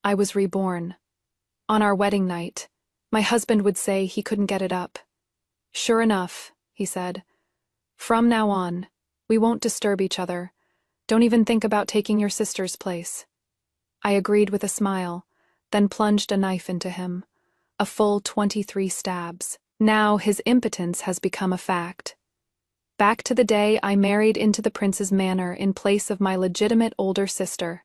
I was reborn. On our wedding night, my husband would say he couldn't get it up. "Sure enough," he said. "From now on, we won't disturb each other. Don't even think about taking your sister's place." I agreed with a smile, then plunged a knife into him. A full 23 stabs. Now his impotence has become a fact. Back to the day I married into the prince's manor in place of my legitimate older sister.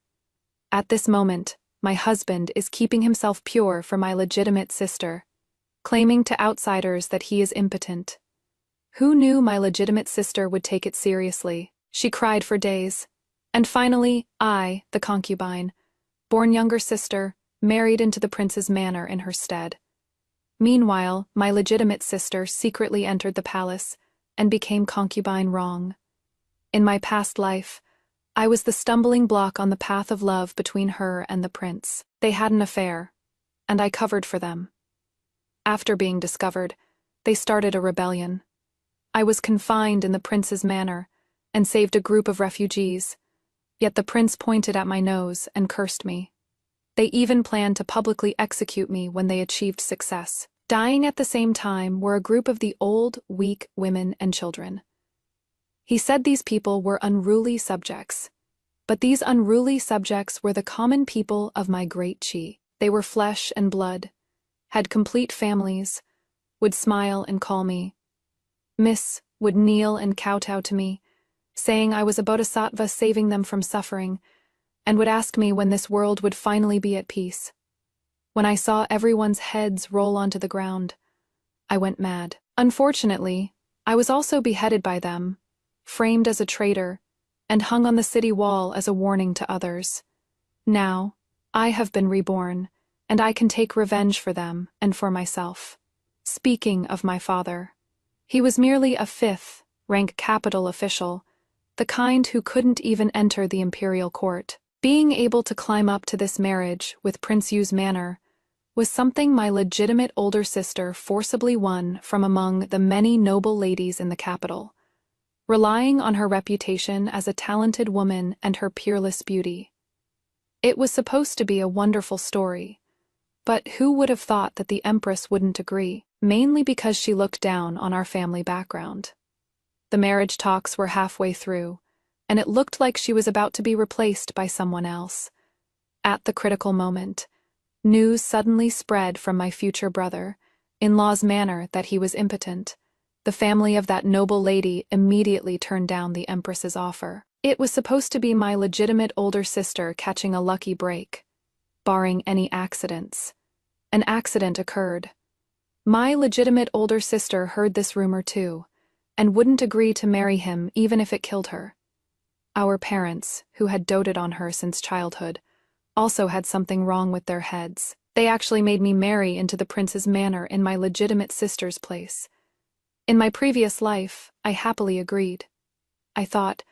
At this moment, my husband is keeping himself pure for my legitimate sister, claiming to outsiders that he is impotent. Who knew my legitimate sister would take it seriously? She cried for days. And finally, I, the concubine, born younger sister, married into the prince's manor in her stead. Meanwhile, my legitimate sister secretly entered the palace and became concubine wrong. In my past life, I was the stumbling block on the path of love between her and the prince. They had an affair, and I covered for them. After being discovered, they started a rebellion. I was confined in the prince's manor and saved a group of refugees, yet the prince pointed at my nose and cursed me. They even planned to publicly execute me when they achieved success. Dying at the same time were a group of the old, weak women and children. He said these people were unruly subjects, but these unruly subjects were the common people of my great chi. They were flesh and blood, had complete families, would smile and call me Miss, would kneel and kowtow to me, saying I was a bodhisattva saving them from suffering, and would ask me when this world would finally be at peace. When I saw everyone's heads roll onto the ground, I went mad. Unfortunately, I was also beheaded by them, framed as a traitor, and hung on the city wall as a warning to others. Now, I have been reborn, and I can take revenge for them and for myself. Speaking of my father, he was merely a fifth-rank capital official, the kind who couldn't even enter the imperial court. Being able to climb up to this marriage with Prince Yu's manor was something my legitimate older sister forcibly won from among the many noble ladies in the capital, relying on her reputation as a talented woman and her peerless beauty. It was supposed to be a wonderful story, but who would have thought that the Empress wouldn't agree, mainly because she looked down on our family background. The marriage talks were halfway through, and it looked like she was about to be replaced by someone else. At the critical moment, news suddenly spread from my future brother-in-law's manor that he was impotent. The family of that noble lady immediately turned down the Empress's offer. It was supposed to be my legitimate older sister catching a lucky break, barring any accidents. An accident occurred. My legitimate older sister heard this rumor too, and wouldn't agree to marry him even if it killed her. Our parents, who had doted on her since childhood, also had something wrong with their heads. They actually made me marry into the prince's manor in my legitimate sister's place. In my previous life, I happily agreed. I thought,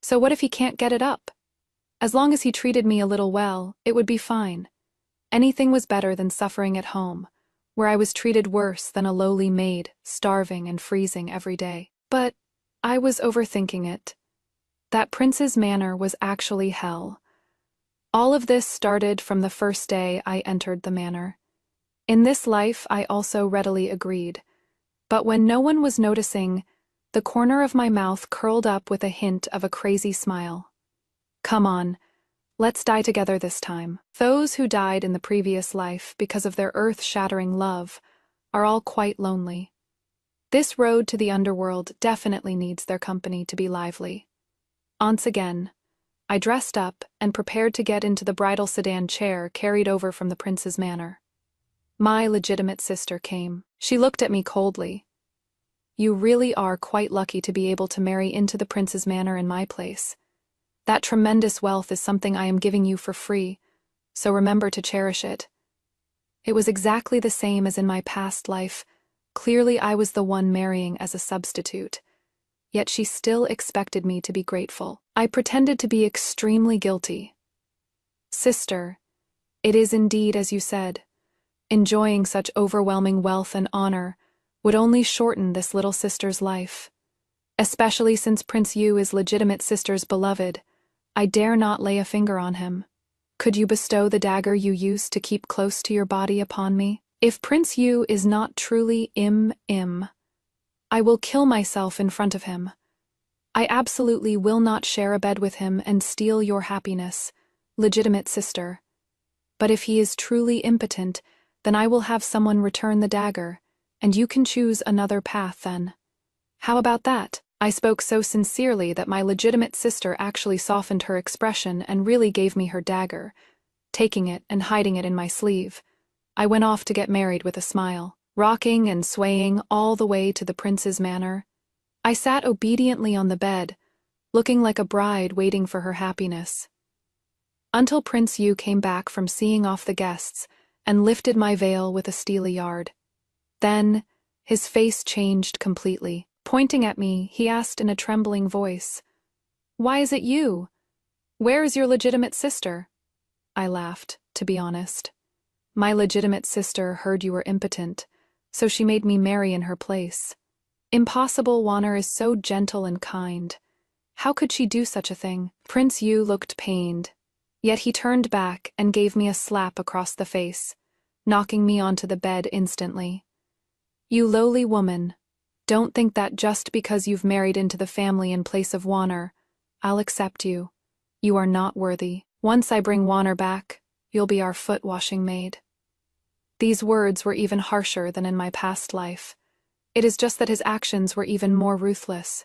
so what if he can't get it up? As long as he treated me a little well, it would be fine. Anything was better than suffering at home, where I was treated worse than a lowly maid, starving and freezing every day. But I was overthinking it. That prince's manor was actually hell. All of this started from the first day I entered the manor. In this life, I also readily agreed. But when no one was noticing, the corner of my mouth curled up with a hint of a crazy smile. Come on, let's die together this time. Those who died in the previous life because of their earth-shattering love are all quite lonely. This road to the underworld definitely needs their company to be lively. Once again, I dressed up and prepared to get into the bridal sedan chair carried over from the prince's manor. My legitimate sister came. She looked at me coldly. You really are quite lucky to be able to marry into the prince's manor in my place. That tremendous wealth is something I am giving you for free, so remember to cherish it. It was exactly the same as in my past life. Clearly I was the one marrying as a substitute. Yet she still expected me to be grateful. I pretended to be extremely guilty. Sister, it is indeed as you said. Enjoying such overwhelming wealth and honor would only shorten this little sister's life. Especially since Prince Yu is legitimate sister's beloved, I dare not lay a finger on him. Could you bestow the dagger you used to keep close to your body upon me? If Prince Yu is not truly I will kill myself in front of him. I absolutely will not share a bed with him and steal your happiness, legitimate sister. But if he is truly impotent, then I will have someone return the dagger, and you can choose another path then. How about that? I spoke so sincerely that my legitimate sister actually softened her expression and really gave me her dagger, taking it and hiding it in my sleeve. I went off to get married with a smile, rocking and swaying all the way to the prince's manor. I sat obediently on the bed, looking like a bride waiting for her happiness. Until Prince Yu came back from seeing off the guests and lifted my veil with a steely yard. Then, his face changed completely. Pointing at me, he asked in a trembling voice, "Why is it you? Where is your legitimate sister?" I laughed, to be honest. My legitimate sister heard you were impotent, so she made me marry in her place. Impossible Wanner is so gentle and kind. How could she do such a thing? Prince Yu looked pained, yet he turned back and gave me a slap across the face, knocking me onto the bed instantly. You lowly woman, don't think that just because you've married into the family in place of Wanner, I'll accept you. You are not worthy. Once I bring Wanner back, you'll be our foot-washing maid. These words were even harsher than in my past life. It is just that his actions were even more ruthless.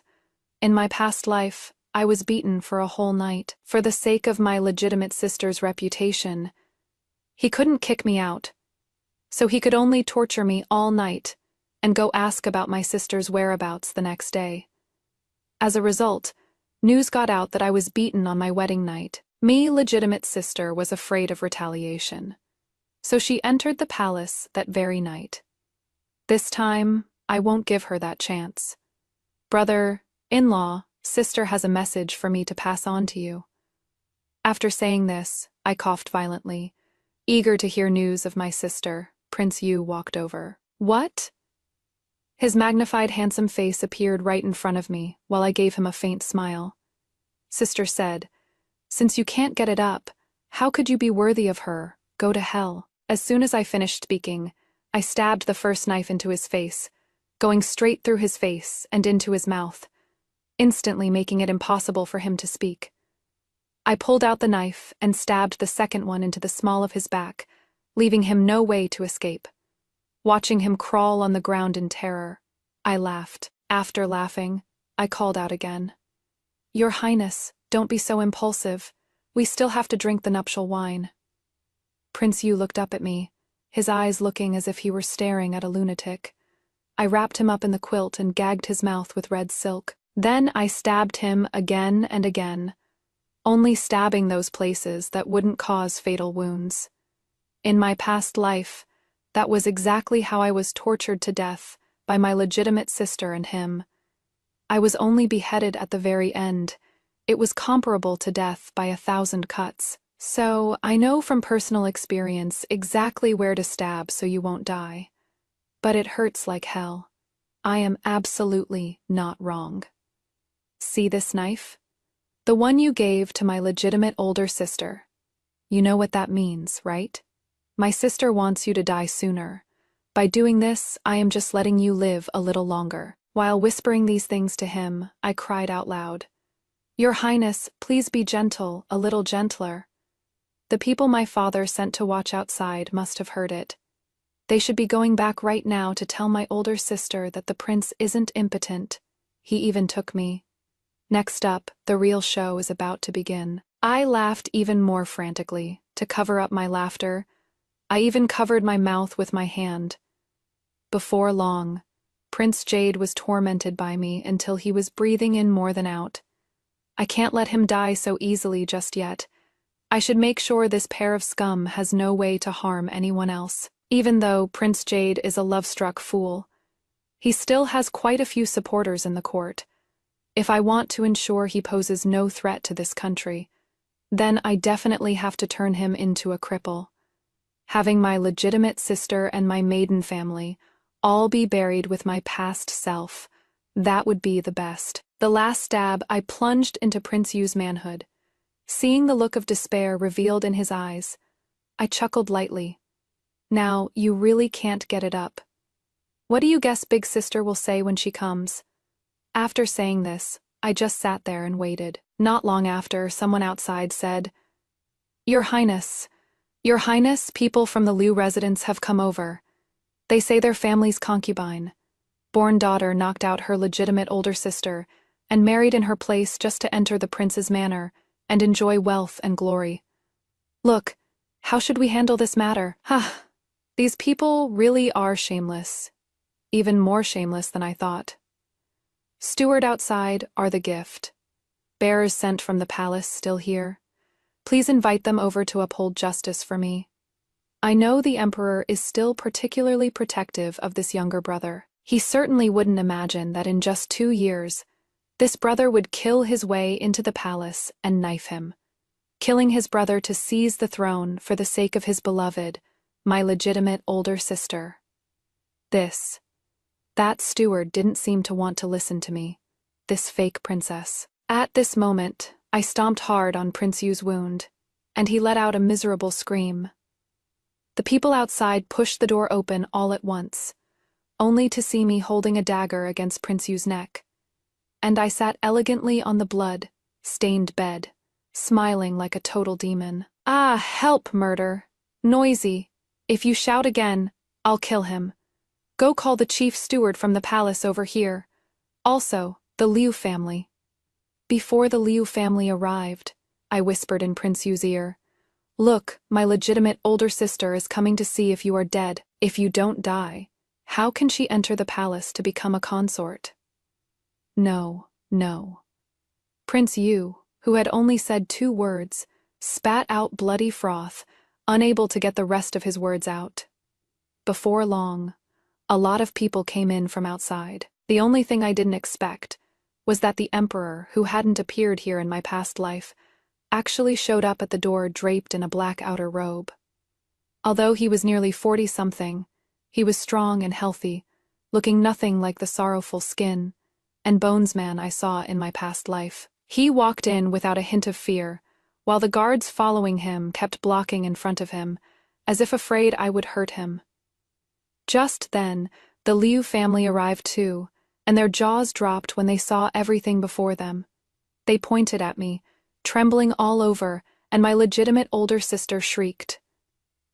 In my past life, I was beaten for a whole night, for the sake of my legitimate sister's reputation. He couldn't kick me out, so he could only torture me all night and go ask about my sister's whereabouts the next day. As a result, news got out that I was beaten on my wedding night. Me legitimate sister was afraid of retaliation, so she entered the palace that very night. This time, I won't give her that chance. Brother-in-law, sister has a message for me to pass on to you. After saying this, I coughed violently. Eager to hear news of my sister, Prince Yu walked over. What? His magnified handsome face appeared right in front of me, while I gave him a faint smile. Sister said, "Since you can't get it up, how could you be worthy of her? Go to hell." As soon as I finished speaking, I stabbed the first knife into his face, going straight through his face and into his mouth, instantly making it impossible for him to speak. I pulled out the knife and stabbed the second one into the small of his back, leaving him no way to escape. Watching him crawl on the ground in terror, I laughed. After laughing, I called out again. "Your Highness, don't be so impulsive. We still have to drink the nuptial wine." Prince Yu looked up at me, his eyes looking as if he were staring at a lunatic. I wrapped him up in the quilt and gagged his mouth with red silk. Then I stabbed him again and again, only stabbing those places that wouldn't cause fatal wounds. In my past life, that was exactly how I was tortured to death by my legitimate sister and him. I was only beheaded at the very end. It was comparable to death by 1,000 cuts. So, I know from personal experience exactly where to stab so you won't die. But it hurts like hell. I am absolutely not wrong. See this knife? The one you gave to my legitimate older sister. You know what that means, right? My sister wants you to die sooner. By doing this, I am just letting you live a little longer. While whispering these things to him, I cried out loud, "Your Highness, please be gentle, a little gentler." The people my father sent to watch outside must have heard it. They should be going back right now to tell my older sister that the prince isn't impotent. He even took me. Next up, the real show is about to begin. I laughed even more frantically. To cover up my laughter, I even covered my mouth with my hand. Before long, Prince Jade was tormented by me until he was breathing in more than out. I can't let him die so easily just yet. I should make sure this pair of scum has no way to harm anyone else. Even though Prince Jade is a love-struck fool, he still has quite a few supporters in the court. If I want to ensure he poses no threat to this country, then I definitely have to turn him into a cripple. Having my legitimate sister and my maiden family all be buried with my past self, that would be the best. The last stab, I plunged into Prince Yu's manhood, Seeing the look of despair revealed in his eyes, I chuckled lightly. Now, you really can't get it up. What do you guess big sister will say when she comes? After saying this, I just sat there and waited. Not long after, someone outside said, Your Highness, people from the Liu residence have come over. They say their family's concubine, born daughter, knocked out her legitimate older sister and married in her place just to enter the prince's manor and enjoy wealth and glory. Look, how should we handle this matter? These people really are shameless. Even more shameless than I thought. Steward outside are the gift. Bearers sent from the palace still here. Please invite them over to uphold justice for me. I know the emperor is still particularly protective of this younger brother. He certainly wouldn't imagine that in just 2 years, this brother would kill his way into the palace and knife him, killing his brother to seize the throne for the sake of his beloved, my legitimate older sister. That steward didn't seem to want to listen to me, this fake princess. At this moment, I stomped hard on Prince Yu's wound, and he let out a miserable scream. The people outside pushed the door open all at once, only to see me holding a dagger against Prince Yu's neck. And I sat elegantly on the blood-stained bed, smiling like a total demon. Ah, help, murder! Noisy! If you shout again, I'll kill him. Go call the chief steward from the palace over here. Also, the Liu family. Before the Liu family arrived, I whispered in Prince Yu's ear, Look, my legitimate older sister is coming to see if you are dead. If you don't die, how can she enter the palace to become a consort? No. Prince Yu, who had only said 2 words, spat out bloody froth, unable to get the rest of his words out. Before long, a lot of people came in from outside. The only thing I didn't expect was that the emperor, who hadn't appeared here in my past life, actually showed up at the door draped in a black outer robe. Although he was nearly 40-something, he was strong and healthy, looking nothing like the sorrowful skin and bones man I saw in my past life. He walked in without a hint of fear, while the guards following him kept blocking in front of him, as if afraid I would hurt him. Just then, the Liu family arrived too, and their jaws dropped when they saw everything before them. They pointed at me, trembling all over, and my legitimate older sister shrieked.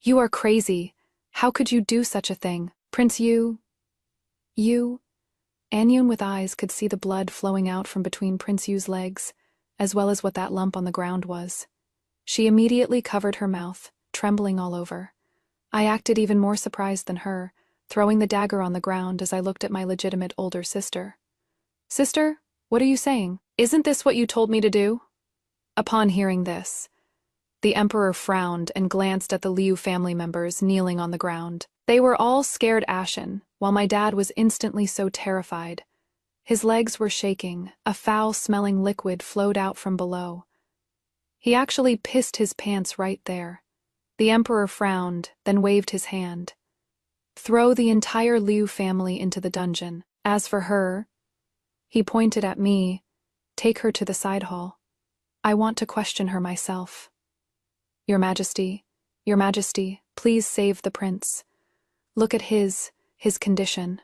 You are crazy. How could you do such a thing? Prince Yu? Anyone with eyes could see the blood flowing out from between Prince Yu's legs, as well as what that lump on the ground was. She immediately covered her mouth, trembling all over. I acted even more surprised than her, throwing the dagger on the ground as I looked at my legitimate older sister. Sister, what are you saying? Isn't this what you told me to do? Upon hearing this, the emperor frowned and glanced at the Liu family members kneeling on the ground. They were all scared ashen, while my dad was instantly so terrified. His legs were shaking, a foul-smelling liquid flowed out from below. He actually pissed his pants right there. The emperor frowned, then waved his hand. Throw the entire Liu family into the dungeon. As for her, he pointed at me, take her to the side hall. I want to question her myself. Your Majesty, please save the prince. Look at his condition.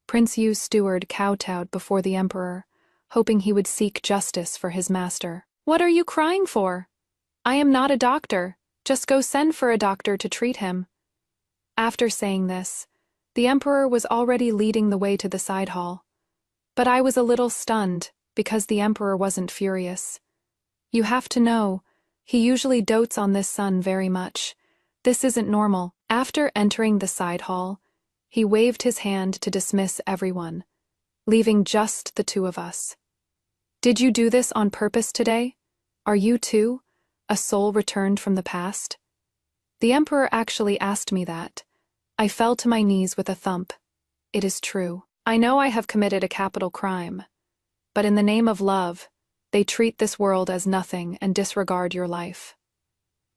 Prince Yu's steward kowtowed before the emperor, hoping he would seek justice for his master. What are you crying for? I am not a doctor. Just go send for a doctor to treat him. After saying this, the emperor was already leading the way to the side hall. But I was a little stunned, because the emperor wasn't furious. You have to know, he usually dotes on this son very much. This isn't normal. After entering the side hall, he waved his hand to dismiss everyone, leaving just the 2 of us. Did you do this on purpose today? Are you too a soul returned from the past? The emperor actually asked me that. I fell to my knees with a thump. It is true. I know I have committed a capital crime, but in the name of love, they treat this world as nothing and disregard your life.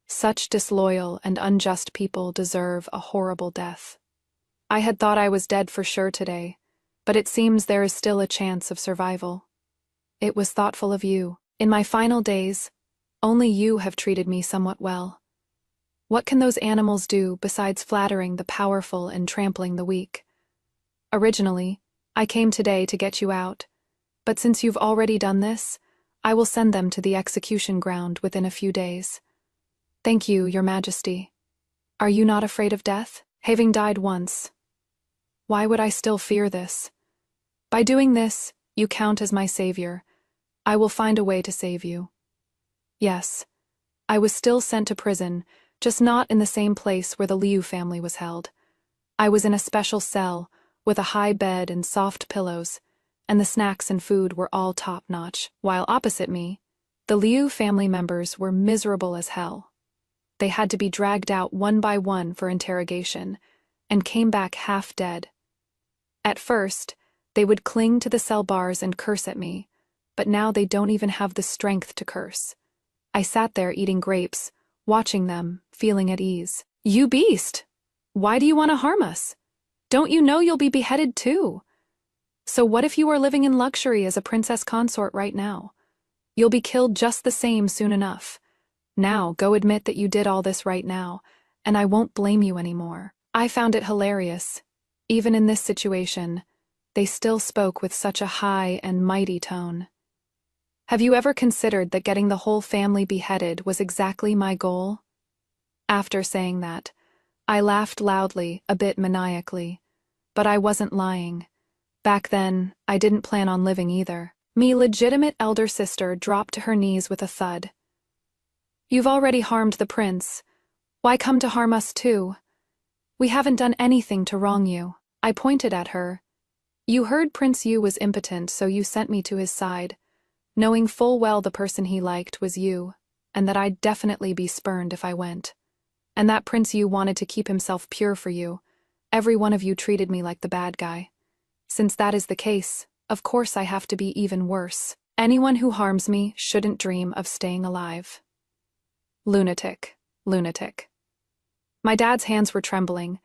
Such disloyal and unjust people deserve a horrible death. I had thought I was dead for sure today, but it seems there is still a chance of survival. It was thoughtful of you. In my final days, Only you have treated me somewhat well. What can those animals do besides flattering the powerful and trampling the weak? Originally, I came today to get you out, but since you've already done this, I will send them to the execution ground within a few days. Thank you, Your Majesty. Are you not afraid of death? Having died once, why would I still fear this? By doing this, you count as my savior. I will find a way to save you. Yes, I was still sent to prison, just not in the same place where the Liu family was held. I was in a special cell, with a high bed and soft pillows, and the snacks and food were all top-notch, while opposite me, the Liu family members were miserable as hell. They had to be dragged out one by one for interrogation, and came back half dead. At first, they would cling to the cell bars and curse at me, but now they don't even have the strength to curse. I sat there eating grapes, watching them, feeling at ease. You beast! Why do you want to harm us? Don't you know you'll be beheaded too? So what if you are living in luxury as a princess consort right now? You'll be killed just the same soon enough. Now go admit that you did all this right now, and I won't blame you anymore. I found it hilarious. Even in this situation, they still spoke with such a high and mighty tone. Have you ever considered that getting the whole family beheaded was exactly my goal? After saying that, I laughed loudly, a bit maniacally. But I wasn't lying. Back then, I didn't plan on living either. Me legitimate elder sister dropped to her knees with a thud. You've already harmed the prince. Why come to harm us too? We haven't done anything to wrong you. I pointed at her. You heard Prince Yu was impotent, so you sent me to his side, knowing full well the person he liked was you, and that I'd definitely be spurned if I went. And that Prince Yu wanted to keep himself pure for you. Every one of you treated me like the bad guy. Since that is the case, of course I have to be even worse. Anyone who harms me shouldn't dream of staying alive. Lunatic, lunatic. My dad's hands were trembling,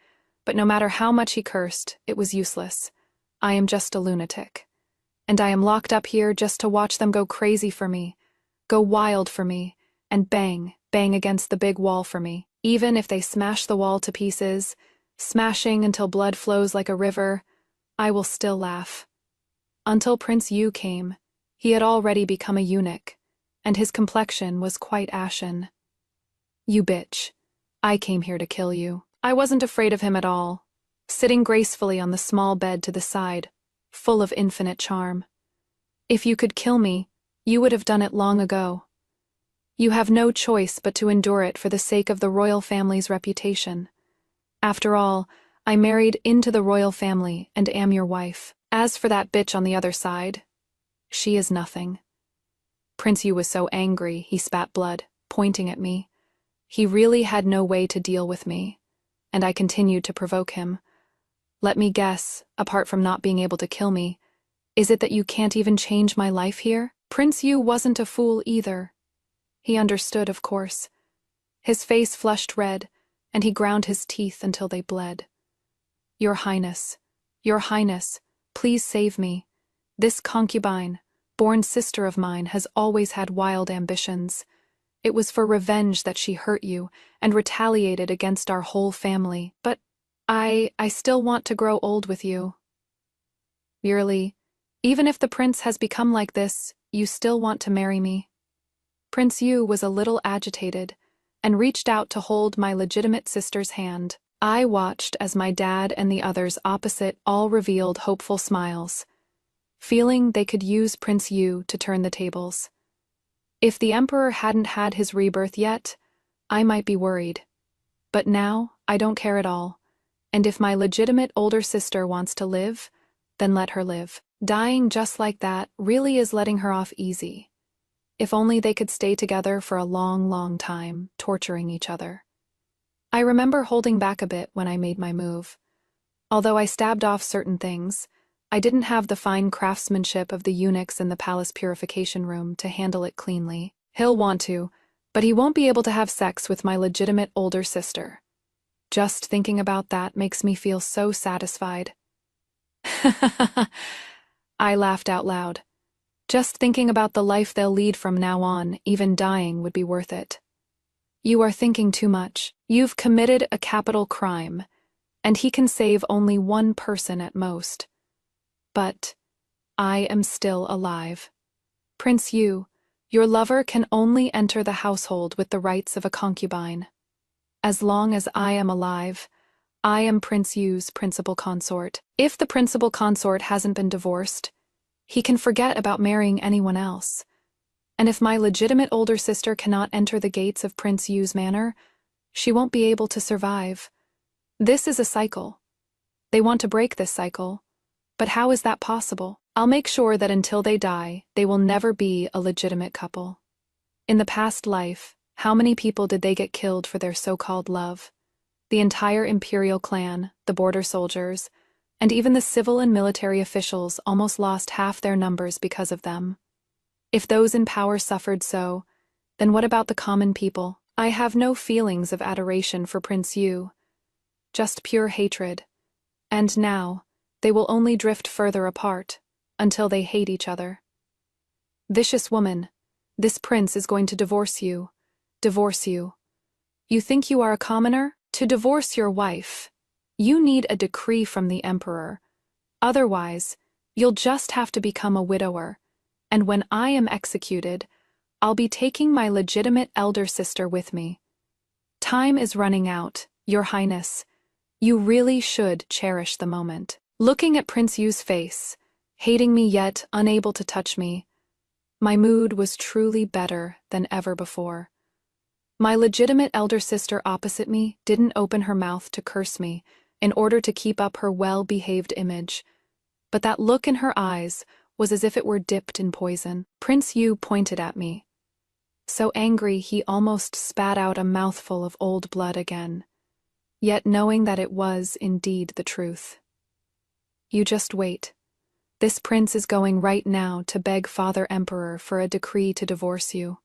but no matter how much he cursed, it was useless. I am just a lunatic. And I am locked up here just to watch them go crazy for me, go wild for me, and bang, bang against the big wall for me. Even if they smash the wall to pieces, smashing until blood flows like a river, I will still laugh. Until Prince Yu came, he had already become a eunuch, and his complexion was quite ashen. You bitch. I came here to kill you. I wasn't afraid of him at all, sitting gracefully on the small bed to the side, full of infinite charm. If you could kill me, you would have done it long ago. You have no choice but to endure it for the sake of the royal family's reputation. After all, I married into the royal family and am your wife. As for that bitch on the other side, she is nothing. Prince Yu was so angry, he spat blood, pointing at me. He really had no way to deal with me, and I continued to provoke him. Let me guess, apart from not being able to kill me, is it that you can't even change my life here? Prince Yu wasn't a fool either. He understood, of course. His face flushed red, and he ground his teeth until they bled. Your Highness, please save me. This concubine, born sister of mine, has always had wild ambitions. It was for revenge that she hurt you and retaliated against our whole family. But I still want to grow old with you. Yearly, even if the prince has become like this, you still want to marry me. Prince Yu was a little agitated and reached out to hold my legitimate sister's hand. I watched as my dad and the others opposite all revealed hopeful smiles, feeling they could use Prince Yu to turn the tables. If the emperor hadn't had his rebirth yet, I might be worried. But now, I don't care at all. And if my legitimate older sister wants to live, then let her live. Dying just like that really is letting her off easy. If only they could stay together for a long, long time, torturing each other. I remember holding back a bit when I made my move. Although I stabbed off certain things, I didn't have the fine craftsmanship of the eunuchs in the palace purification room to handle it cleanly. He'll want to, but he won't be able to have sex with my legitimate older sister. Just thinking about that makes me feel so satisfied. I laughed out loud. Just thinking about the life they'll lead from now on, even dying would be worth it. You are thinking too much. You've committed a capital crime, and he can save only one person at most. But I am still alive. Prince Yu, your lover can only enter the household with the rights of a concubine. As long as I am alive, I am Prince Yu's principal consort. If the principal consort hasn't been divorced, he can forget about marrying anyone else. And if my legitimate older sister cannot enter the gates of Prince Yu's manor, she won't be able to survive. This is a cycle. They want to break this cycle. But how is that possible? I'll make sure that until they die, they will never be a legitimate couple. In the past life, how many people did they get killed for their so-called love? The entire imperial clan, the border soldiers, and even the civil and military officials almost lost half their numbers because of them. If those in power suffered so, then what about the common people? I have no feelings of adoration for Prince Yu, just pure hatred. And now, they will only drift further apart, until they hate each other. Vicious woman, this prince is going to divorce you. Divorce you. You think you are a commoner? To divorce your wife, you need a decree from the emperor. Otherwise, you'll just have to become a widower. And when I am executed, I'll be taking my legitimate elder sister with me. Time is running out, Your Highness. You really should cherish the moment. Looking at Prince Yu's face, hating me yet unable to touch me, my mood was truly better than ever before. My legitimate elder sister opposite me didn't open her mouth to curse me in order to keep up her well-behaved image, but that look in her eyes was as if it were dipped in poison. Prince Yu pointed at me. So angry he almost spat out a mouthful of old blood again, yet knowing that it was indeed the truth. You just wait. This prince is going right now to beg Father Emperor for a decree to divorce you.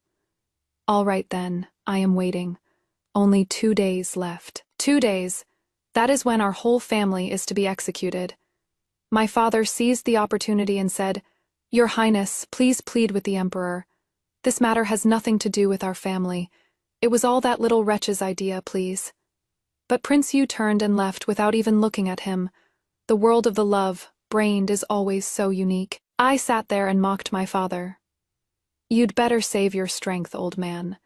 All right then, I am waiting. Only 2 days left. 2 days. That is when our whole family is to be executed. My father seized the opportunity and said, Your Highness, please plead with the Emperor. This matter has nothing to do with our family. It was all that little wretch's idea, please. But Prince Yu turned and left without even looking at him. The world of the love-brained is always so unique. I sat there and mocked my father. You'd better save your strength, old man.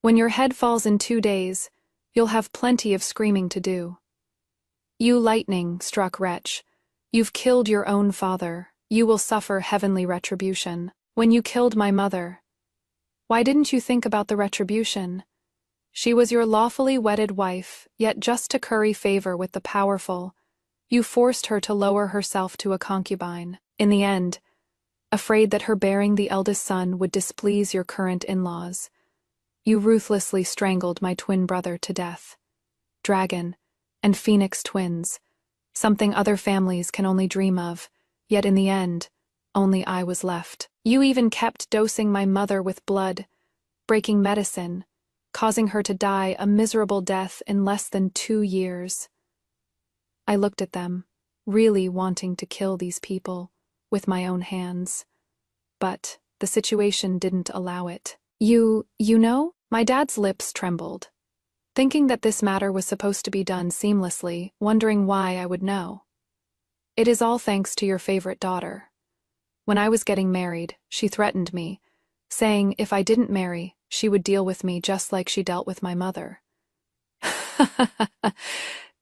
When your head falls in 2 days, you'll have plenty of screaming to do. You lightning-struck wretch. You've killed your own father. You will suffer heavenly retribution. When you killed my mother, why didn't you think about the retribution? She was your lawfully wedded wife, yet just to curry favor with the powerful, you forced her to lower herself to a concubine. In the end, afraid that her bearing the eldest son would displease your current in-laws, you ruthlessly strangled my twin brother to death. Dragon and Phoenix twins, something other families can only dream of, yet in the end, only I was left. You even kept dosing my mother with blood, breaking medicine, causing her to die a miserable death in less than 2 years. I looked at them, really wanting to kill these people with my own hands. But the situation didn't allow it. You know? My dad's lips trembled, thinking that this matter was supposed to be done seamlessly, wondering why I would know. It is all thanks to your favorite daughter. When I was getting married, she threatened me, saying if I didn't marry, she would deal with me just like she dealt with my mother.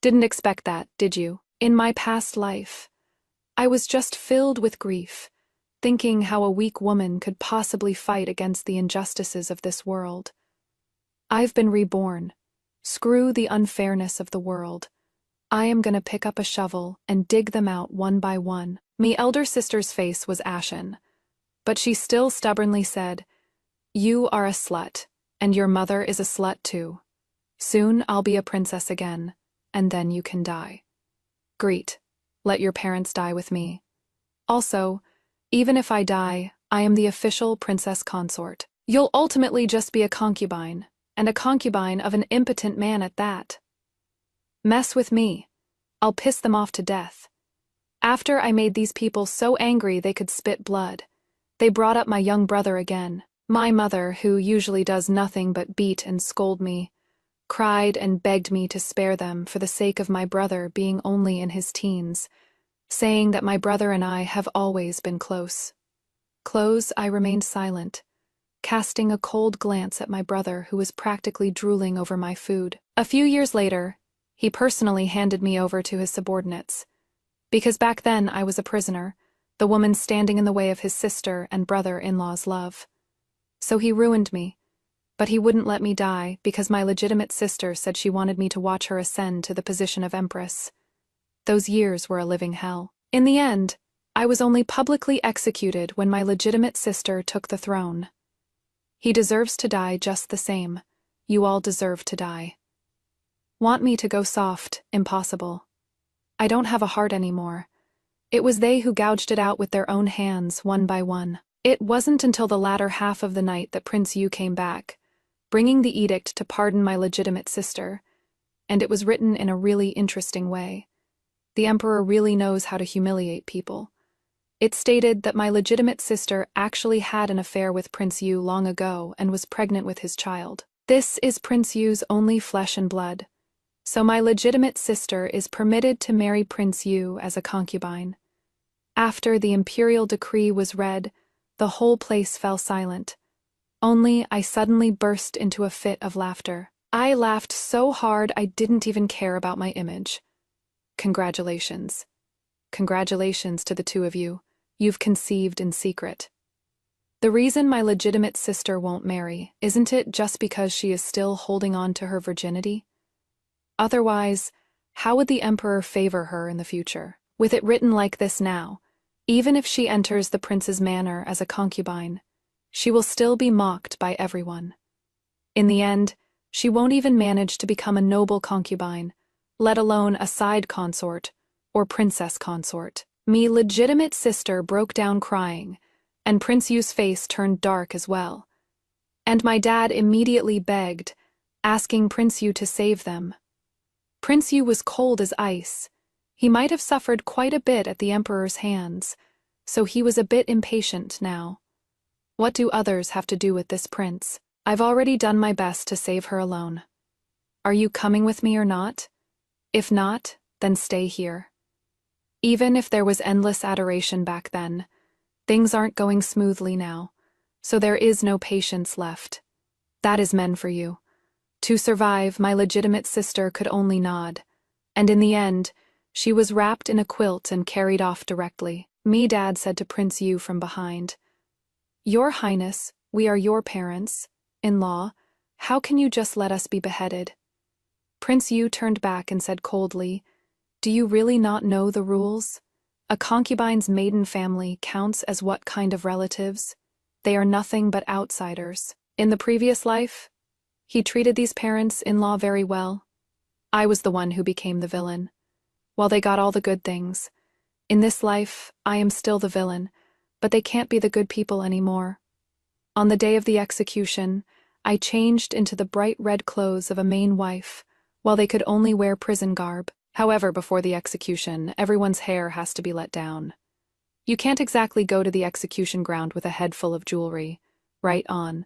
Didn't expect that, did you? In my past life, I was just filled with grief, thinking how a weak woman could possibly fight against the injustices of this world. I've been reborn. Screw the unfairness of the world. I am gonna pick up a shovel and dig them out one by one. Me elder sister's face was ashen, but she still stubbornly said, You are a slut, and your mother is a slut too. Soon I'll be a princess again, and then you can die. Greet, let your parents die with me. Also, even if I die, I am the official princess consort. You'll ultimately just be a concubine, and a concubine of an impotent man at that. Mess with me. I'll piss them off to death. After I made these people so angry they could spit blood, They brought up my young brother again. My mother, who usually does nothing but beat and scold me, cried and begged me to spare them for the sake of my brother being only in his teens, saying that my brother and I have always been close. Close, I remained silent, casting a cold glance at my brother who was practically drooling over my food. A few years later, he personally handed me over to his subordinates. Because back then I was a prisoner, the woman standing in the way of his sister and brother-in-law's love. So he ruined me, but he wouldn't let me die because my legitimate sister said she wanted me to watch her ascend to the position of empress. Those years were a living hell. In the end, I was only publicly executed when my legitimate sister took the throne. He deserves to die just the same. You all deserve to die. Want me to go soft? Impossible. I don't have a heart anymore. It was they who gouged it out with their own hands, one by one. It wasn't until the latter half of the night that Prince Yu came back, bringing the edict to pardon my legitimate sister, and it was written in a really interesting way. The emperor really knows how to humiliate people. It stated that my legitimate sister actually had an affair with Prince Yu long ago and was pregnant with his child. This is Prince Yu's only flesh and blood. So my legitimate sister is permitted to marry Prince Yu as a concubine. After the imperial decree was read, the whole place fell silent. Only I suddenly burst into a fit of laughter. I laughed so hard I didn't even care about my image. Congratulations. Congratulations to the two of you. You've conceived in secret. The reason my legitimate sister won't marry, isn't it just because she is still holding on to her virginity? Otherwise, how would the emperor favor her in the future? With it written like this now, even if she enters the prince's manor as a concubine, she will still be mocked by everyone. In the end, she won't even manage to become a noble concubine, let alone a side consort or princess consort. Me legitimate sister broke down crying, and Prince Yu's face turned dark as well. And my dad immediately begged, asking Prince Yu to save them. Prince Yu was cold as ice. He might have suffered quite a bit at the emperor's hands, so he was a bit impatient now. What do others have to do with this prince? I've already done my best to save her alone. Are you coming with me or not? If not, then stay here. Even if there was endless adoration back then, things aren't going smoothly now, so there is no patience left. That is men for you. To survive, my legitimate sister could only nod, and in the end, she was wrapped in a quilt and carried off directly. Me dad said to Prince Yu from behind, "Your Highness, we are your parents, in-law, how can you just let us be beheaded?" Prince Yu turned back and said coldly, "Do you really not know the rules? A concubine's maiden family counts as what kind of relatives? They are nothing but outsiders. In the previous life, he treated these parents-in-law very well. I was the one who became the villain. While they got all the good things, in this life, I am still the villain, but they can't be the good people anymore. On the day of the execution, I changed into the bright red clothes of a Maine wife, while they could only wear prison garb. However, before the execution, everyone's hair has to be let down. You can't exactly go to the execution ground with a head full of jewelry, right on.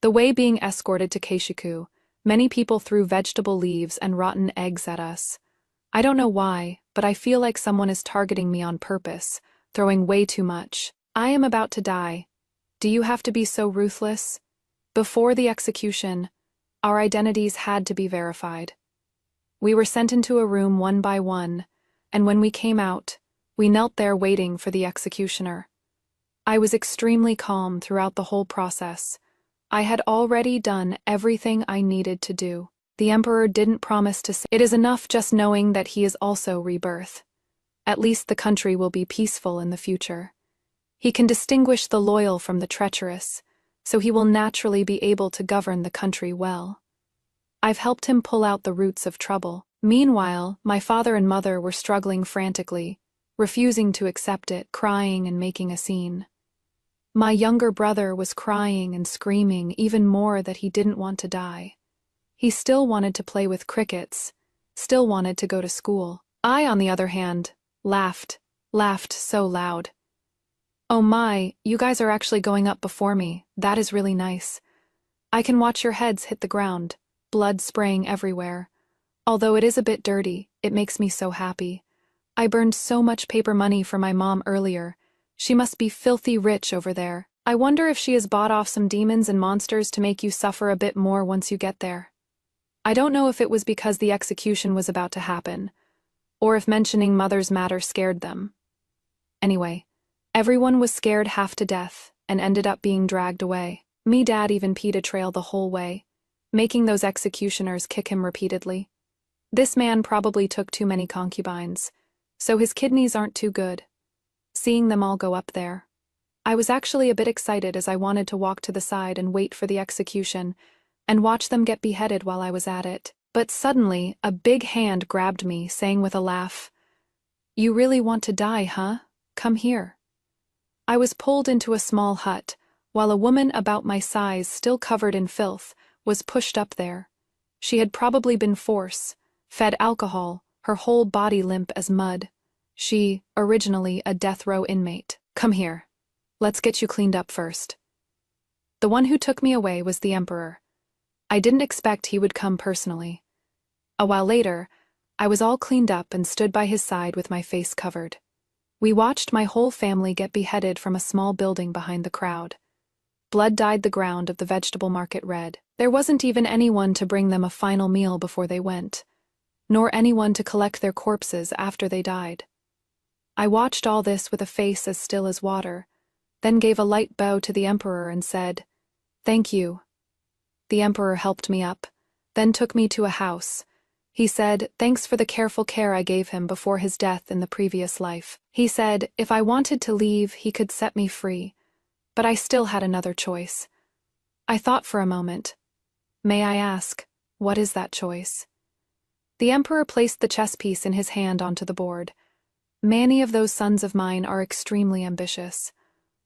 The way being escorted to Keishiku, many people threw vegetable leaves and rotten eggs at us. I don't know why, but I feel like someone is targeting me on purpose, throwing way too much. I am about to die. Do you have to be so ruthless? Before the execution, our identities had to be verified. We were sent into a room one by one, and when we came out, we knelt there waiting for the executioner. I was extremely calm throughout the whole process. I had already done everything I needed to do. The emperor didn't promise to say, "It is enough just knowing that he is also rebirth. At least the country will be peaceful in the future. He can distinguish the loyal from the treacherous, so he will naturally be able to govern the country well. I've helped him pull out the roots of trouble." Meanwhile, my father and mother were struggling frantically, refusing to accept it, crying and making a scene. My younger brother was crying and screaming even more that he didn't want to die. He still wanted to play with crickets, still wanted to go to school. I, on the other hand, laughed so loud. Oh my, you guys are actually going up before me. That is really nice. I can watch your heads hit the ground, blood spraying everywhere. Although it is a bit dirty, it makes me so happy. I burned so much paper money for my mom earlier. She must be filthy rich over there. I wonder if she has bought off some demons and monsters to make you suffer a bit more once you get there. I don't know if it was because the execution was about to happen, or if mentioning Mother's matter scared them. Anyway, everyone was scared half to death and ended up being dragged away. Dad even peed a trail the whole way, making those executioners kick him repeatedly. This man probably took too many concubines, so his kidneys aren't too good. Seeing them all go up there, I was actually a bit excited as I wanted to walk to the side and wait for the execution and watch them get beheaded while I was at it. But suddenly, a big hand grabbed me, saying with a laugh, "You really want to die, huh? Come here." I was pulled into a small hut, while a woman about my size, still covered in filth, was pushed up there. She had probably been fed alcohol, her whole body limp as mud. She, originally a death row inmate. "Come here. Let's get you cleaned up first." The one who took me away was the Emperor. I didn't expect he would come personally. A while later, I was all cleaned up and stood by his side with my face covered. We watched my whole family get beheaded from a small building behind the crowd. Blood dyed the ground of the vegetable market red. There wasn't even anyone to bring them a final meal before they went, nor anyone to collect their corpses after they died. I watched all this with a face as still as water, then gave a light bow to the Emperor and said, "Thank you." The Emperor helped me up, then took me to a house. He said, thanks for the careful care I gave him before his death in the previous life. He said, if I wanted to leave, he could set me free, but I still had another choice. I thought for a moment. May I ask, what is that choice? The Emperor placed the chess piece in his hand onto the board. Many of those sons of mine are extremely ambitious.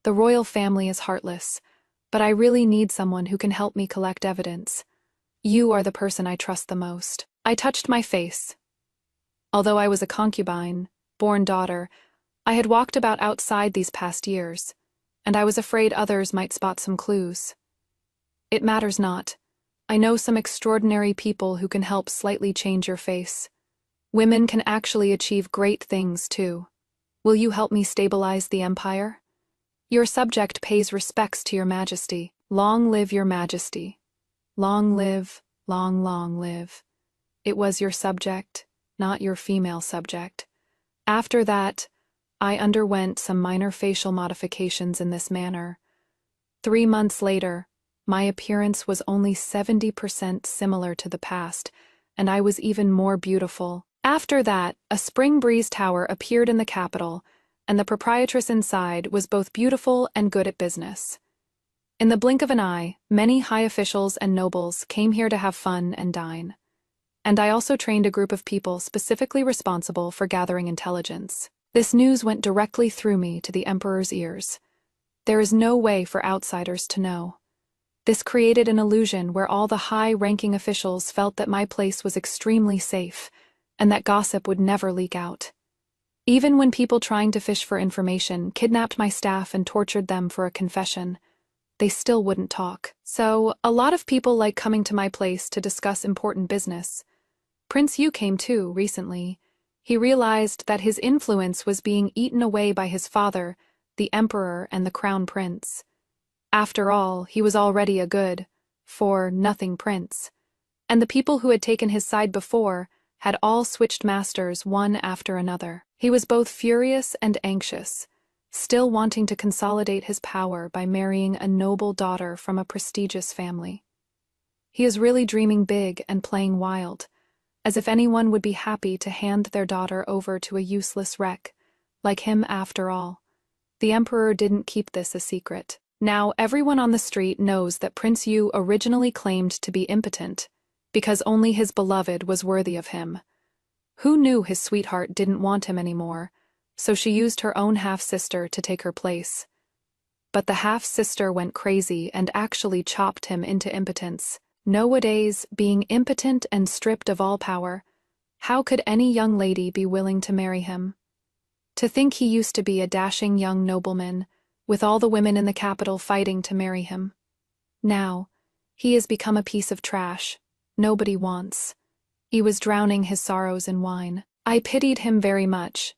The royal family is heartless, but I really need someone who can help me collect evidence. You are the person I trust the most. I touched my face. Although I was a concubine, born daughter, I had walked about outside these past years, and I was afraid others might spot some clues. It matters not. I know some extraordinary people who can help slightly change your face. Women can actually achieve great things, too. Will you help me stabilize the empire? Your subject pays respects to your majesty. Long live your majesty. Long live, long live. It was your subject, not your female subject. After that, I underwent some minor facial modifications in this manner. 3 months later, my appearance was only 70% similar to the past, and I was even more beautiful. After that, a spring breeze tower appeared in the capital, and the proprietress inside was both beautiful and good at business. In the blink of an eye, many high officials and nobles came here to have fun and dine. And I also trained a group of people specifically responsible for gathering intelligence. This news went directly through me to the Emperor's ears. There is no way for outsiders to know. This created an illusion where all the high-ranking officials felt that my place was extremely safe, and that gossip would never leak out. Even when people trying to fish for information kidnapped my staff and tortured them for a confession, they still wouldn't talk. So, a lot of people like coming to my place to discuss important business. Prince Yu came too, recently. He realized that his influence was being eaten away by his father, the Emperor and the Crown Prince. After all, he was already a good-for-nothing prince, and the people who had taken his side before had all switched masters one after another. He was both furious and anxious, still wanting to consolidate his power by marrying a noble daughter from a prestigious family. He is really dreaming big and playing wild, as if anyone would be happy to hand their daughter over to a useless wreck, like him after all. The Emperor didn't keep this a secret. Now everyone on the street knows that Prince Yu originally claimed to be impotent, because only his beloved was worthy of him. Who knew his sweetheart didn't want him anymore, so she used her own half-sister to take her place. But the half-sister went crazy and actually chopped him into impotence. Nowadays, being impotent and stripped of all power, how could any young lady be willing to marry him? To think he used to be a dashing young nobleman, with all the women in the capital fighting to marry him. Now, he has become a piece of trash nobody wants. He was drowning his sorrows in wine. I pitied him very much,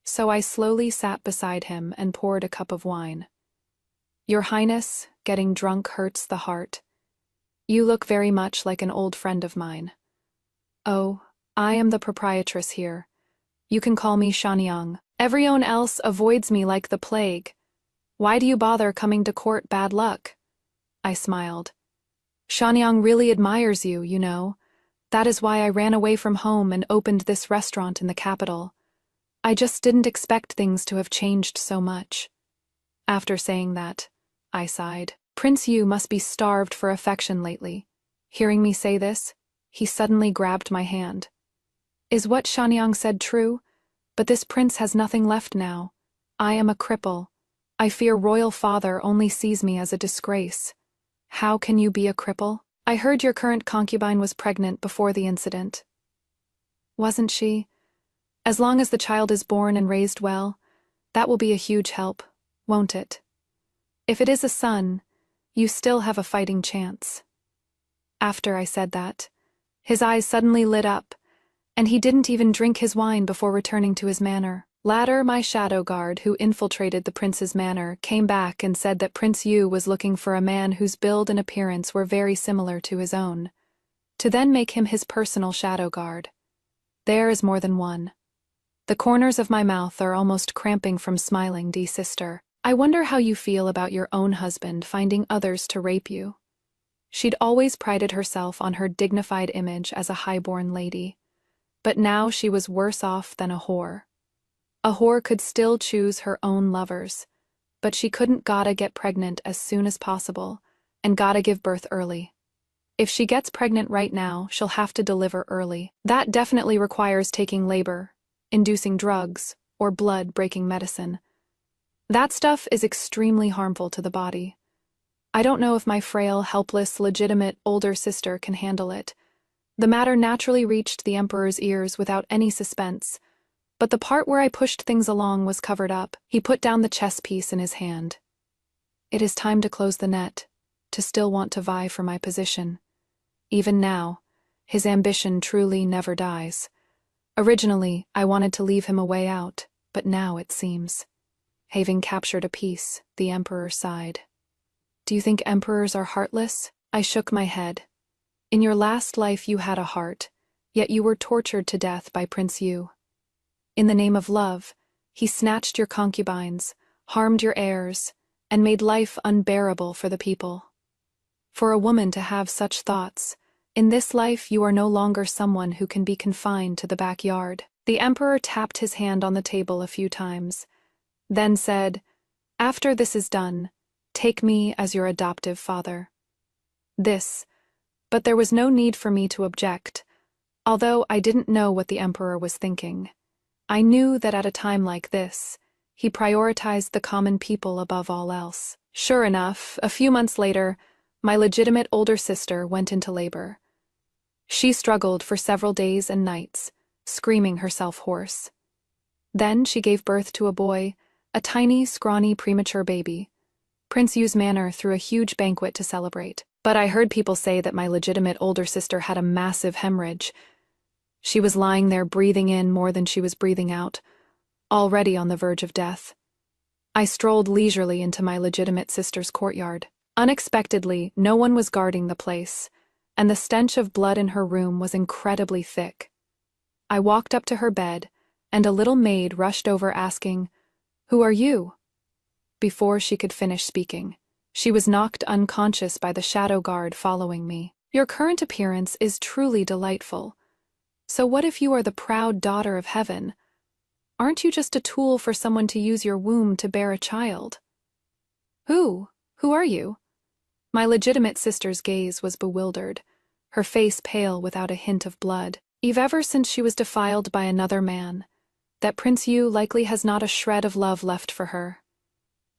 so I slowly sat beside him and poured a cup of wine. Your Highness, getting drunk hurts the heart. You look very much like an old friend of mine. Oh, I am the proprietress here. You can call me Shanyang. Everyone else avoids me like the plague. Why do you bother coming to court bad luck? I smiled. Shanyang really admires you, you know. That is why I ran away from home and opened this restaurant in the capital. I just didn't expect things to have changed so much. After saying that, I sighed. Prince Yu must be starved for affection lately. Hearing me say this, he suddenly grabbed my hand. Is what Shanyang said true? But this prince has nothing left now. I am a cripple. I fear royal father only sees me as a disgrace. How can you be a cripple? I heard your current concubine was pregnant before the incident. Wasn't she? As long as the child is born and raised well, that will be a huge help, won't it? If it is a son, you still have a fighting chance. After I said that, his eyes suddenly lit up, and he didn't even drink his wine before returning to his manor. Later, my shadow guard who infiltrated the prince's manor came back and said that Prince Yu was looking for a man whose build and appearance were very similar to his own, to then make him his personal shadow guard. There is more than one. The corners of my mouth are almost cramping from smiling, dear sister. I wonder how you feel about your own husband finding others to rape you. She'd always prided herself on her dignified image as a highborn lady, but now she was worse off than a whore. A whore could still choose her own lovers, but she couldn't gotta get pregnant as soon as possible, and gotta give birth early. If she gets pregnant right now, she'll have to deliver early. That definitely requires taking labor, inducing drugs, or blood-breaking medicine. That stuff is extremely harmful to the body. I don't know if my frail, helpless, legitimate older sister can handle it. The matter naturally reached the Emperor's ears without any suspense, but the part where I pushed things along was covered up. He put down the chess piece in his hand. It is time to close the net, to still want to vie for my position. Even now, his ambition truly never dies. Originally, I wanted to leave him a way out, but now it seems. Having captured a piece, the Emperor sighed. Do you think emperors are heartless? I shook my head. In your last life you had a heart, yet you were tortured to death by Prince Yu. In the name of love, he snatched your concubines, harmed your heirs, and made life unbearable for the people. For a woman to have such thoughts, in this life you are no longer someone who can be confined to the backyard. The Emperor tapped his hand on the table a few times, then said, After this is done, take me as your adoptive father. But there was no need for me to object, although I didn't know what the Emperor was thinking. I knew that at a time like this, he prioritized the common people above all else. Sure enough, a few months later, my legitimate older sister went into labor. She struggled for several days and nights, screaming herself hoarse. Then she gave birth to a boy, a tiny, scrawny, premature baby. Prince Yu's manor threw a huge banquet to celebrate. But I heard people say that my legitimate older sister had a massive hemorrhage. She was lying there breathing in more than she was breathing out, already on the verge of death. I strolled leisurely into my legitimate sister's courtyard. Unexpectedly, no one was guarding the place, and the stench of blood in her room was incredibly thick. I walked up to her bed, and a little maid rushed over asking, "Who are you?" Before she could finish speaking, she was knocked unconscious by the shadow guard following me. Your current appearance is truly delightful. So what if you are the proud daughter of heaven? Aren't you just a tool for someone to use your womb to bear a child? Who are you? My legitimate sister's gaze was bewildered, her face pale without a hint of blood. Ever since she was defiled by another man, that Prince Yu likely has not a shred of love left for her.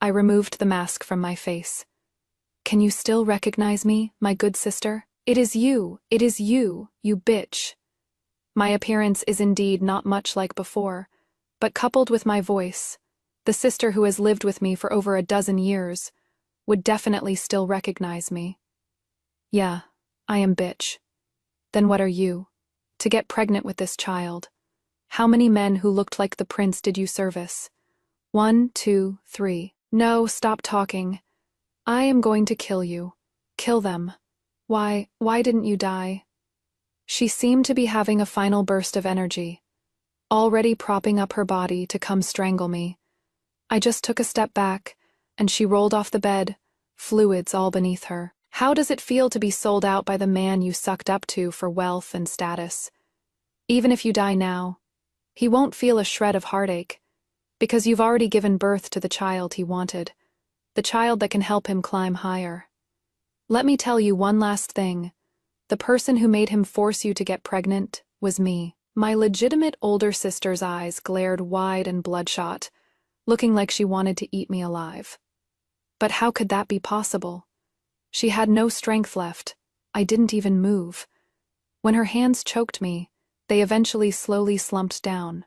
I removed the mask from my face. Can you still recognize me, my good sister? It is you, you bitch. My appearance is indeed not much like before, but coupled with my voice, The sister who has lived with me for over a dozen years would definitely still recognize me. Yeah, I am bitch. Then what are you? To get pregnant with this child. How many men who looked like the prince did you service? 1, 2, 3. No, stop talking. I am going to kill you. Kill them. Why didn't you die? She seemed to be having a final burst of energy, already propping up her body to come strangle me. I just took a step back, and she rolled off the bed, fluids all beneath her. How does it feel to be sold out by the man you sucked up to for wealth and status? Even if you die now, he won't feel a shred of heartache, because you've already given birth to the child he wanted, the child that can help him climb higher. Let me tell you one last thing. The person who made him force you to get pregnant was me. My legitimate older sister's eyes glared wide and bloodshot, looking like she wanted to eat me alive. But how could that be possible? She had no strength left. I didn't even move. When her hands choked me, they eventually slowly slumped down.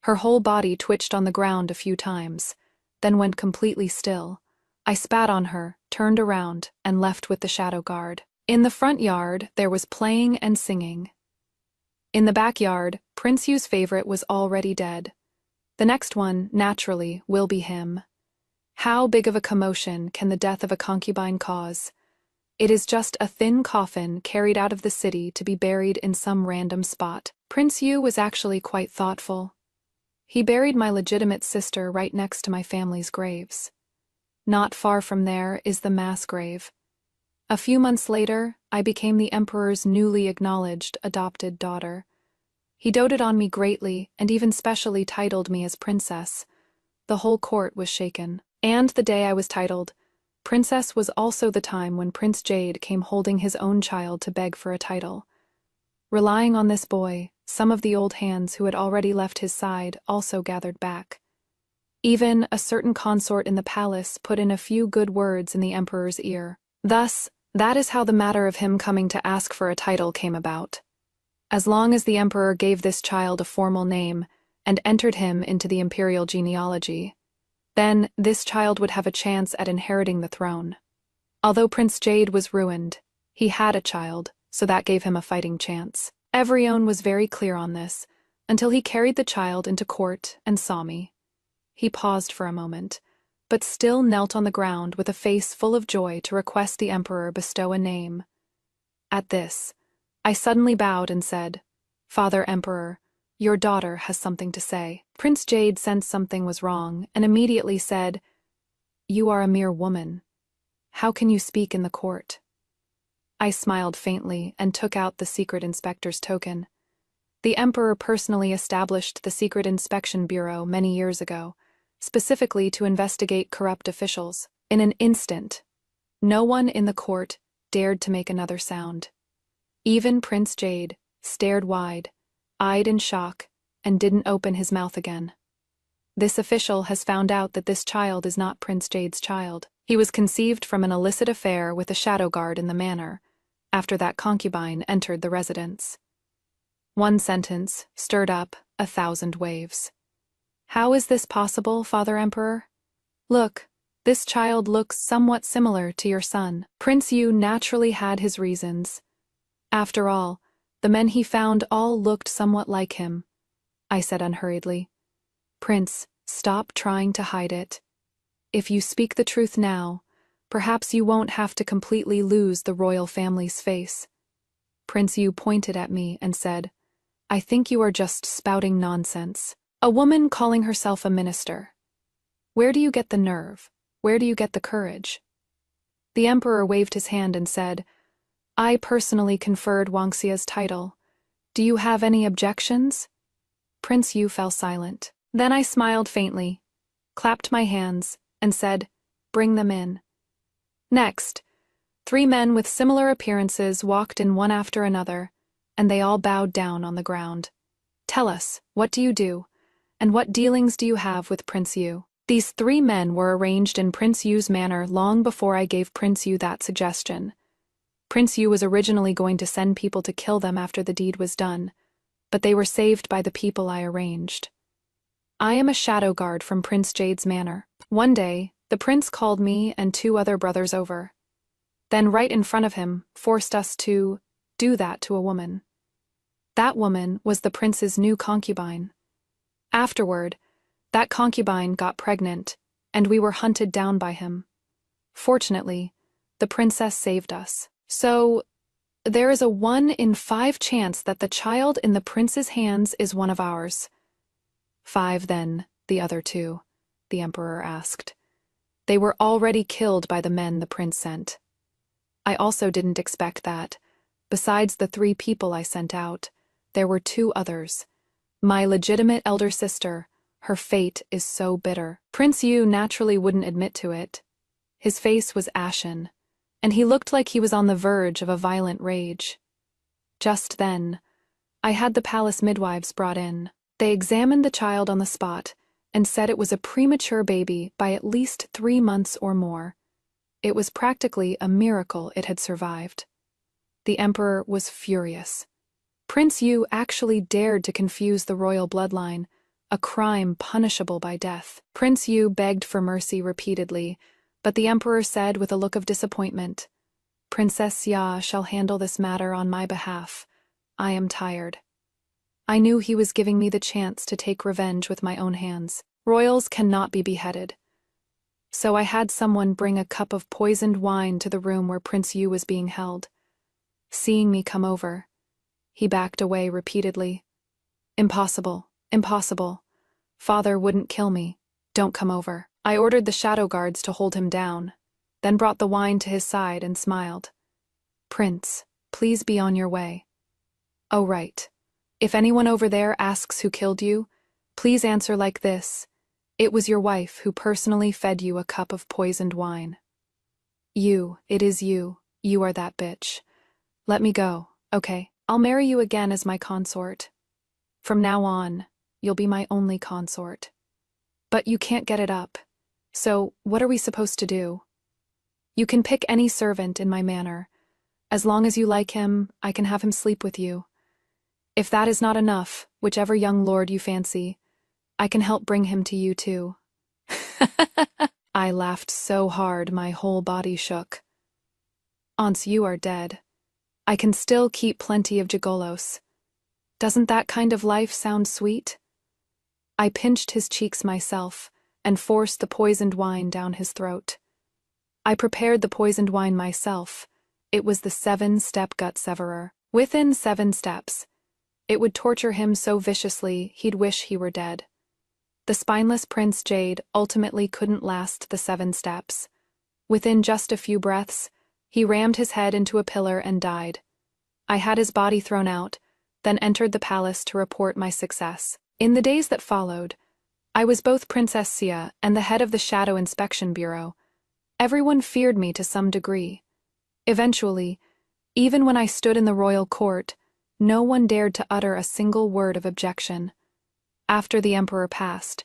Her whole body twitched on the ground a few times, then went completely still. I spat on her, turned around, and left with the shadow guard. In the front yard, there was playing and singing. In the backyard, Prince Yu's favorite was already dead. The next one, naturally, will be him. How big of a commotion can the death of a concubine cause? It is just a thin coffin carried out of the city to be buried in some random spot. Prince Yu was actually quite thoughtful. He buried my legitimate sister right next to my family's graves. Not far from there is the mass grave. A few months later, I became the emperor's newly acknowledged adopted daughter. He doted on me greatly and even specially titled me as princess. The whole court was shaken. And the day I was titled princess was also the time when Prince Jade came holding his own child to beg for a title. Relying on this boy, some of the old hands who had already left his side also gathered back. Even a certain consort in the palace put in a few good words in the emperor's ear. Thus, that is how the matter of him coming to ask for a title came about. As long as the emperor gave this child a formal name and entered him into the imperial genealogy, then this child would have a chance at inheriting the throne. Although Prince Jade was ruined, he had a child, so that gave him a fighting chance. Evrione was very clear on this, until he carried the child into court and saw me. He paused for a moment, but still knelt on the ground with a face full of joy to request the emperor bestow a name. At this, I suddenly bowed and said, "Father Emperor, your daughter has something to say." Prince Jade sensed something was wrong and immediately said, "You are a mere woman. How can you speak in the court?" I smiled faintly and took out the secret inspector's token. The emperor personally established the Secret Inspection Bureau many years ago, specifically to investigate corrupt officials. In an instant, no one in the court dared to make another sound. Even Prince Jade stared wide, eyed in shock, and didn't open his mouth again. This official has found out that this child is not Prince Jade's child. He was conceived from an illicit affair with a shadow guard in the manor, after that concubine entered the residence. One sentence stirred up 1,000 waves. How is this possible, Father Emperor? Look, this child looks somewhat similar to your son. Prince Yu naturally had his reasons. After all, the men he found all looked somewhat like him. I said unhurriedly, "Prince, stop trying to hide it. If you speak the truth now, perhaps you won't have to completely lose the royal family's face." Prince Yu pointed at me and said, "I think you are just spouting nonsense. A woman calling herself a minister. Where do you get the nerve? Where do you get the courage?" The emperor waved his hand and said, "I personally conferred Wangxia's title. Do you have any objections?" Prince Yu fell silent. Then I smiled faintly, clapped my hands, and said, "Bring them in." Next, 3 men with similar appearances walked in one after another, and they all bowed down on the ground. "Tell us, what do you do? And what dealings do you have with Prince Yu?" These 3 men were arranged in Prince Yu's manor long before I gave Prince Yu that suggestion. Prince Yu was originally going to send people to kill them after the deed was done, but they were saved by the people I arranged. I am a shadow guard from Prince Jade's manor. One day, the prince called me and two other brothers over. Then right in front of him, forced us to do that to a woman. That woman was the prince's new concubine. Afterward, that concubine got pregnant, and we were hunted down by him. Fortunately, the princess saved us. So, there is a 1 in 5 chance that the child in the prince's hands is one of ours. 5 then, the other 2, the emperor asked. They were already killed by the men the prince sent. I also didn't expect that. Besides the 3 people I sent out, there were 2 others. My legitimate elder sister, her fate is so bitter. Prince Yu naturally wouldn't admit to it. His face was ashen, and he looked like he was on the verge of a violent rage. Just then, I had the palace midwives brought in. They examined the child on the spot and said it was a premature baby by at least 3 months or more. It was practically a miracle it had survived. The emperor was furious. Prince Yu actually dared to confuse the royal bloodline, a crime punishable by death. Prince Yu begged for mercy repeatedly, but the emperor said with a look of disappointment, "Princess Xia shall handle this matter on my behalf. I am tired." I knew he was giving me the chance to take revenge with my own hands. Royals cannot be beheaded. So I had someone bring a cup of poisoned wine to the room where Prince Yu was being held. Seeing me come over, he backed away repeatedly. "Impossible, impossible. Father wouldn't kill me. Don't come over." I ordered the shadow guards to hold him down, then brought the wine to his side and smiled. "Prince, please be on your way. Oh, right. If anyone over there asks who killed you, please answer like this. It was your wife who personally fed you a cup of poisoned wine. You, it is you. You are that bitch. Let me go, okay? I'll marry you again as my consort. From now on, you'll be my only consort. But you can't get it up. So, what are we supposed to do? You can pick any servant in my manor. As long as you like him, I can have him sleep with you. If that is not enough, whichever young lord you fancy, I can help bring him to you too." I laughed so hard my whole body shook. "Once you are dead, I can still keep plenty of gigolos. Doesn't that kind of life sound sweet?" I pinched his cheeks myself and forced the poisoned wine down his throat. I prepared the poisoned wine myself. It was the 7-step gut severer. Within 7 steps, it would torture him so viciously he'd wish he were dead. The spineless Prince Jade ultimately couldn't last the 7 steps. Within just a few breaths, he rammed his head into a pillar and died. I had his body thrown out, then entered the palace to report my success. In the days that followed, I was both Princess Xia and the head of the Shadow Inspection Bureau. Everyone feared me to some degree. Eventually, even when I stood in the royal court, no one dared to utter a single word of objection. After the emperor passed,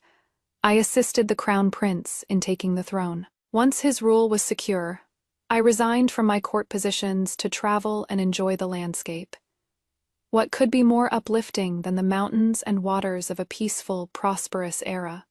I assisted the crown prince in taking the throne. Once his rule was secure, I resigned from my court positions to travel and enjoy the landscape. What could be more uplifting than the mountains and waters of a peaceful, prosperous era?